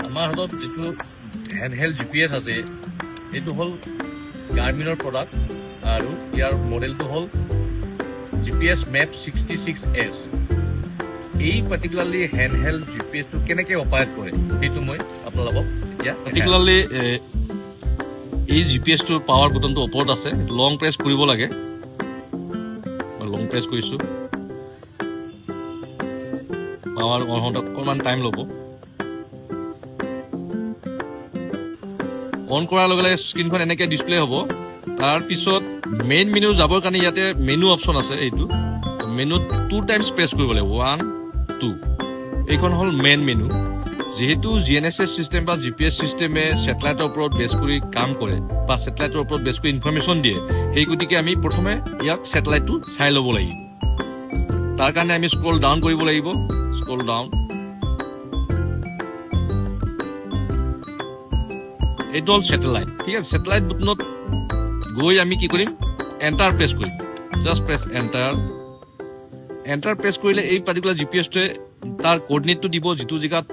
আমাৰ হাতত যিটো হেণ্ডহেল্ড GPS আছে এইটো হ'ল গাৰ্মিনৰ প্ৰডাক্ট আৰু ইয়াৰ মডেলটো হ'ল GPS Map 66S। এই পাৰ্টিকুলাৰলি হেণ্ডহেল্ড GPSটো কেনেকৈ অপাৰেট কৰে সেইটো মই আপোনালোকক এতিয়া পাৰ্টিকুলাৰলি এই GPSটোৰ পাৱাৰ বুটনটো ওপৰত আছে, লং প্ৰেছ কৰিব লাগে। লং প্ৰেছ কৰিছোঁ, পাৱাৰ অন হওঁতে অকণমান টাইম ল'ব। অন কৰাৰ লগে লগে স্ক্ৰীনখন এনেকৈ ডিছপ্লে হ'ব। তাৰপিছত মেইন মেনু যাবৰ কাৰণে ইয়াতে মেনু অপশ্যন আছে। এইটো মেনুত 2 টাইমছ প্ৰেছ কৰিব লাগিব, 1 2। এইখন হ'ল মেইন মেনু। যিহেতু GNSS চিষ্টেম বা GPS চিষ্টেমে ছেটেলাইটৰ ওপৰত বেছ কৰি কাম কৰে বা ছেটেলাইটৰ ওপৰত বেছ কৰি ইনফৰমেশ্যন দিয়ে, সেই গতিকে আমি প্ৰথমে ইয়াক ছেটেলাইটটো চাই ল'ব লাগিব। তাৰ কাৰণে আমি স্ক্ৰল ডাউন কৰিব লাগিব, স্ক্ৰল ডাউন। এইটো হ'ল ছেটেলাইট, ঠিক আছে। ছেটেলাইট বুটনত গৈ আমি কি কৰিম, এণ্টাৰ প্ৰেছ কৰিম। Just press enter. Enter press কৰিলে এই পাৰ্টিকুলাৰ GPSটোৱে তাৰ কৰ্ডিনেটটো দিব, যিটো জেগাত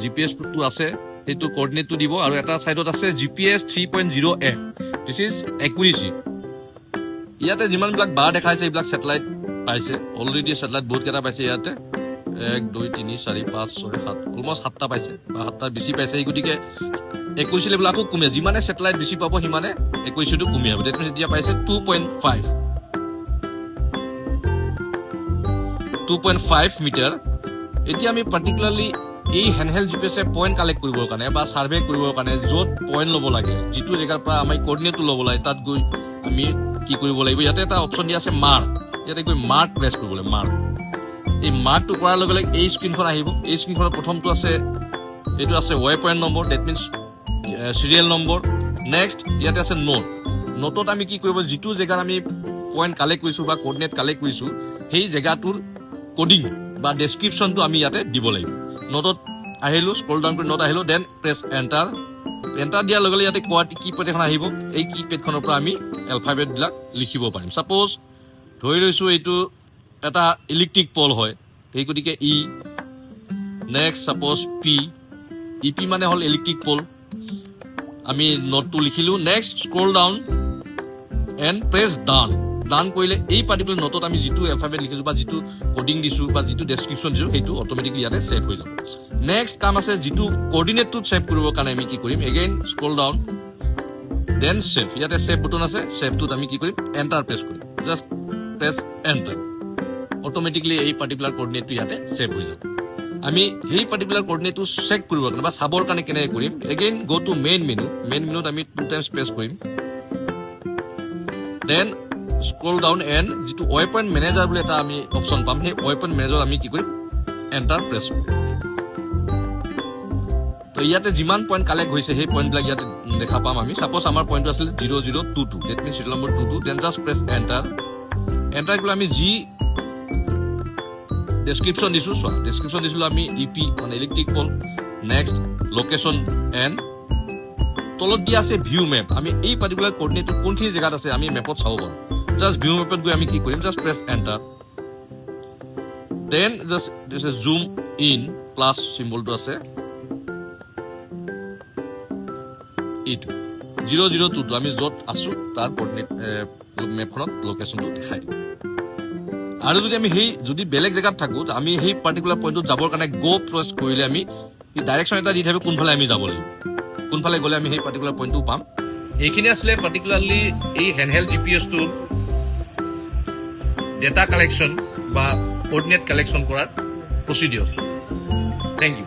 GPSটো আছে সেইটো কৰ্ডিনেটটো দিব। আৰু এটা চাইডত আছে GPS 3.0F, this is accuracy. ইয়াতে যিমানবিলাক বাৰ দেখাইছে এইবিলাক ছেটেলাইট পাইছে অলৰেডি। ছেটেলাইট বহুতকেইটা পাইছে ইয়াতে, 1 2 3 4 5 6 7, অলমষ্ট 7টা পাইছে বা 7টাৰ বেছি পাইছে। এই গতিকে একুৰেচি লেভেল আকৌ কমে, যিমানে ছেটেলাইট বেছি পাব সিমানে একুৰেচিটো কমি আহিব। ডেট মিনছ এতিয়া পাইছে 2.5 মিটাৰ। এতিয়া আমি পাৰ্টিকুলাৰলি এই হেণ্ডহেল্ড GPSে পইণ্ট কালেক্ট কৰিবৰ কাৰণে বা ছাৰ্ভে কৰিবৰ কাৰণে য'ত পইণ্ট ল'ব লাগে, যিটো জেগাৰ পৰা আমি কৰ্ডিনেটটো ল'ব লাগে, তাত গৈ আমি কি কৰিব লাগিব, ইয়াতে এটা অপশ্যন দিয়া আছে মাৰ্ক। ইয়াতে গৈ মাৰ্ক প্ৰেছ কৰিব লাগে, মাৰ্ক। এই মাৰ্কটো কৰাৰ লগে লগে এই স্ক্ৰীনখন আহিব। এই স্ক্ৰীনখনৰ প্ৰথমটো আছে, এইটো আছে way point number, that means serial number. Next ইয়াতে আছে নোট। নোটত আমি কি কৰিব, যিটো জেগাত আমি পইণ্ট কালেক্ট কৰিছোঁ বা কৰ্ডিনেট কালেক্ট কৰিছোঁ সেই জেগাটোৰ কোডিং বা ডেছক্ৰিপশ্যনটো আমি ইয়াতে দিব লাগিব। নোটত আহিলোঁ, স্ক্ৰল ডাউন কৰি নোট আহিলোঁ, দেন প্ৰেছ এণ্টাৰ। এণ্টাৰ দিয়াৰ লগে লগে ইয়াতে কি পেড এখন আহিব। এই কি পেডখনৰ পৰা আমি এলফাবেটবিলাক লিখিব পাৰিম। ছাপ'জ ধৰি লৈছোঁ এইটো এটা ইলেক্ট্ৰিক পল হয়, সেই গতিকে ই। নেক্সট ছাপ'জ পি, EP মানে হ'ল ইলেক্ট্ৰিক পল। আমি নোটটো লিখিলোঁ। Next scroll down and press done. Done কৰিলে এই পাৰ্টিকুলাৰ নোটত আমি যিটো এলফাবেট লিখিছোঁ বা যিটো কোডিং দিছোঁ বা যিটো ডেছক্ৰিপশ্যন দিছোঁ সেইটো অট'মেটিকলি ইয়াতে ছেভ হৈ যাব। নেক্সট কাম আছে, যিটো কৰ্ডিনেটটোত ছেভ কৰিবৰ কাৰণে আমি কি কৰিম, again scroll down then save. ইয়াতে ছেভ বুটন আছে, ছেভটোত আমি কি কৰিম, এণ্টাৰ প্ৰেছ কৰিম। Just press enter. অট'মেটিকলি এই পাৰ্টিকুলাৰ কৰ্ডিনেটটো ইয়াতে ছেভ হৈ যাব। আমি সেই পাৰ্টিকুলাৰ কৰ্ডিনেটটো চেক কৰিবৰ কাৰণে বা চাবৰ কাৰণে কেনেকৈ কৰিম, এগেইন গ' টু মেইন মেনু। মেইন মেনুত আমি 2 টাইমছ প্ৰেছ কৰিম, দেন স্ক্ৰল ডাউন এণ্ড যিটো ৱে পইণ্ট মেনেজাৰ বুলি এটা আমি অপশ্যন পাম, সেই ৱে পইণ্ট মেনেজাৰ আমি কি কৰিম, এণ্টাৰ প্ৰেছ কৰিম। তো ইয়াতে যিমান পইণ্ট কালেক্ট হৈছে সেই পইণ্টবিলাক ইয়াতে দেখা পাম আমি। ছাপ'জ আমাৰ পইণ্টটো আছিলে 0022, that means serial number 22, then just press enter. Enter কৰিলে আমি যি ডেছক্ৰিপশ্যন দিছোঁ, চোৱা ডেছক্ৰিপশ্যন দিছিলোঁ আমি EP মানে electric Paul. Next location and তলত দিয়া আছে ভিউ মেপ। আমি এই পাৰ্টিকুলাৰ কৰ্ডিনেটটো কোনখিনি জেগাত আছে আমি মেপত চাব পাৰোঁ। জাষ্ট ভিউ মেপত গৈ আমি কি কৰিম, just press enter. Then just zoom in, plus চিম্বলটো আছে, এইটো 0022 আমি য'ত আছোঁ তাৰ কৰ্ডিনেট মেপখনত লোকেশ্যনটো দেখাই দিম। আৰু যদি আমি যদি বেলেগ জেগাত থাকোঁ, আমি সেই পাৰ্টিকুলাৰ পইণ্টত যাবৰ কাৰণে গ' প্ৰেছ কৰিলে আমি ডাইৰেকশ্যন এটা দি থাকিব কোনফালে আমি যাব লাগিব, কোনফালে গ'লে আমি সেই পাৰ্টিকুলাৰ পইণ্টটো পাম। এইখিনি আছিলে পাৰ্টিকুলাৰলি এই হেণ্ডহেল্ড GPSটোৰ ডেটা কালেকশ্যন বা কৰ্ডিনেট কালেকশ্যন কৰাৰ প্ৰচিডিঅ'ৰ। Thank U.